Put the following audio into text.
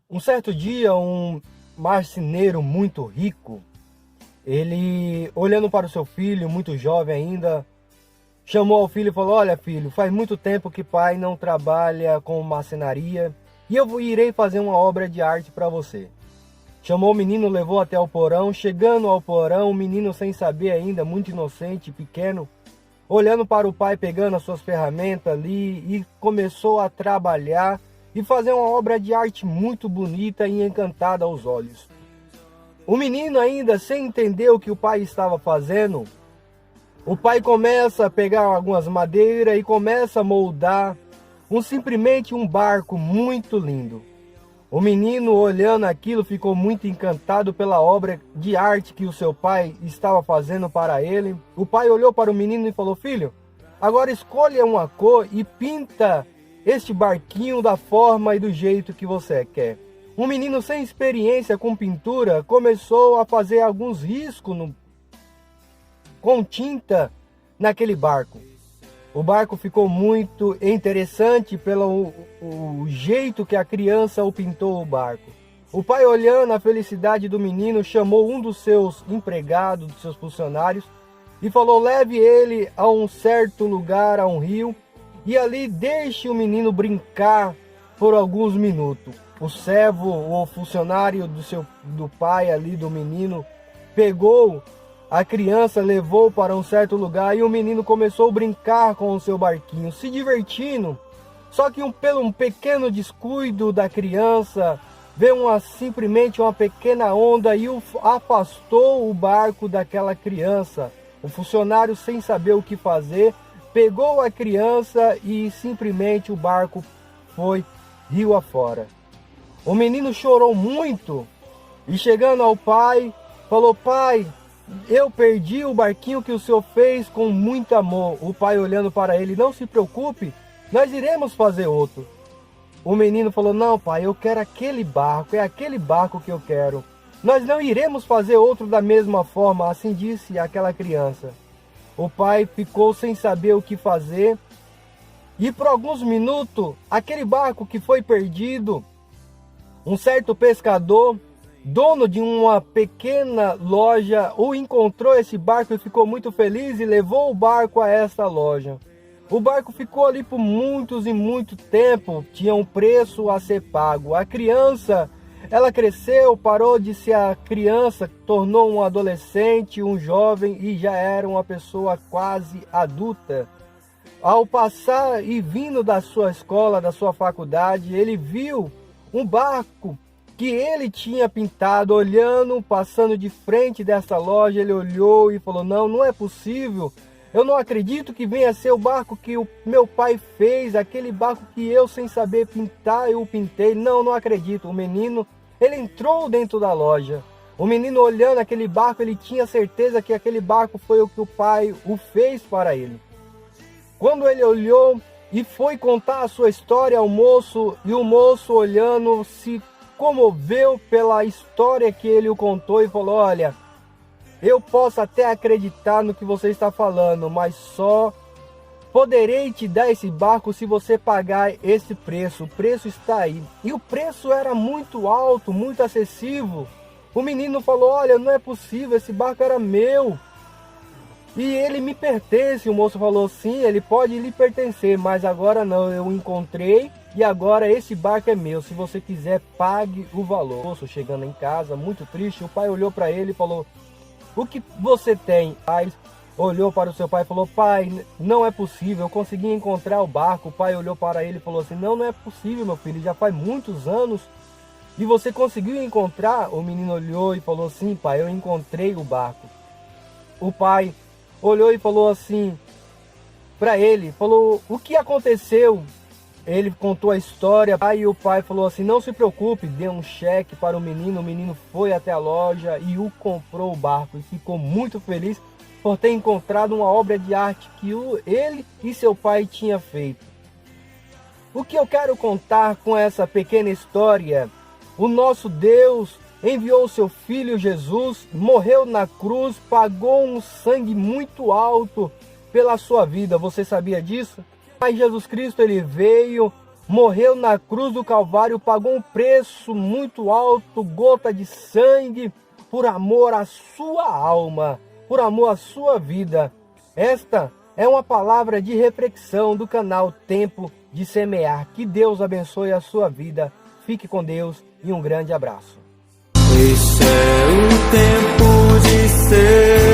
Um certo dia, um marceneiro muito rico, ele, olhando para o seu filho, muito jovem ainda, chamou ao filho e falou: olha, filho, faz muito tempo que pai não trabalha com marcenaria e eu irei fazer uma obra de arte para você. Chamou o menino, levou até o porão. Chegando ao porão, o menino, sem saber ainda, muito inocente, pequeno, olhando para o pai, pegando as suas ferramentas ali, e começou a trabalhar e fazer uma obra de arte muito bonita e encantada aos olhos. O menino, ainda sem entender o que o pai estava fazendo, o pai começa a pegar algumas madeiras e começa a moldar simplesmente um barco muito lindo. O menino, olhando aquilo, ficou muito encantado pela obra de arte que o seu pai estava fazendo para ele. O pai olhou para o menino e falou: filho, agora escolha uma cor e pinta este barquinho da forma e do jeito que você quer. Um menino sem experiência com pintura começou a fazer alguns riscos com tinta naquele barco. O barco ficou muito interessante pelo o jeito que a criança o pintou o barco. O pai, olhando a felicidade do menino, chamou um dos seus empregados, dos seus funcionários, e falou: leve ele a um certo lugar, a um rio, e ali deixe o menino brincar por alguns minutos. O servo, o funcionário do pai ali, do menino, pegou a criança, levou para um certo lugar e o menino começou a brincar com o seu barquinho, se divertindo. Só que pelo um pequeno descuido da criança, veio simplesmente uma pequena onda e afastou o barco daquela criança. O funcionário, sem saber o que fazer, pegou a criança e simplesmente o barco foi rio afora. O menino chorou muito e, chegando ao pai, falou: pai, eu perdi o barquinho que o senhor fez com muito amor. O pai, olhando para ele: não se preocupe, nós iremos fazer outro. O menino falou: não, pai, eu quero aquele barco, é aquele barco que eu quero. Nós não iremos fazer outro da mesma forma, assim disse aquela criança. O pai ficou sem saber o que fazer e por alguns minutos, aquele barco que foi perdido, um certo pescador, dono de uma pequena loja, o encontrou esse barco e ficou muito feliz e levou o barco a esta loja. O barco ficou ali por muitos e muito tempo, tinha um preço a ser pago. A criança, ela cresceu, parou de ser a criança, tornou um adolescente, um jovem e já era uma pessoa quase adulta. Ao passar e vindo da sua escola, da sua faculdade, ele viu um barco que ele tinha pintado. Olhando, passando de frente dessa loja, ele olhou e falou: não, não é possível. Eu não acredito que venha ser o barco que o meu pai fez, aquele barco que eu, sem saber pintar, eu pintei. Não, não acredito. O menino, ele entrou dentro da loja. O menino, olhando aquele barco, ele tinha certeza que aquele barco foi o que o pai o fez para ele. Quando ele olhou e foi contar a sua história ao moço, e o moço, olhando, se comoveu pela história que ele o contou e falou: olha, eu posso até acreditar no que você está falando, mas só poderei te dar esse barco se você pagar esse preço. O preço está aí. E o preço era muito alto, muito acessível. O menino falou: olha, não é possível, esse barco era meu e ele me pertence. O moço falou: sim, ele pode lhe pertencer, mas agora não, eu encontrei e agora esse barco é meu. Se você quiser, pague o valor. O moço, chegando em casa, muito triste, o pai olhou para ele e falou: o que você tem? O pai olhou para o seu pai e falou: pai, não é possível, eu consegui encontrar o barco. O pai olhou para ele e falou assim: não, não é possível, meu filho, já faz muitos anos e você conseguiu encontrar? O menino olhou e falou: sim, pai, eu encontrei o barco. O pai olhou e falou assim para ele, falou: o que aconteceu? Ele contou a história. Aí o pai falou assim: não se preocupe, deu um cheque para o menino foi até a loja e comprou o barco e ficou muito feliz por ter encontrado uma obra de arte que ele e seu pai tinham feito. O que eu quero contar com essa pequena história: o nosso Deus enviou o seu Filho Jesus, morreu na cruz, pagou um sangue muito alto pela sua vida. Você sabia disso? Mas Jesus Cristo, ele veio morreu na cruz do Calvário, pagou um preço muito alto, gota de sangue, por amor à sua alma, por amor à sua vida. Esta é uma palavra de reflexão do canal Tempo de Semear. Que Deus abençoe a sua vida. Fique com Deus e um grande abraço. Esse é o tempo de ser.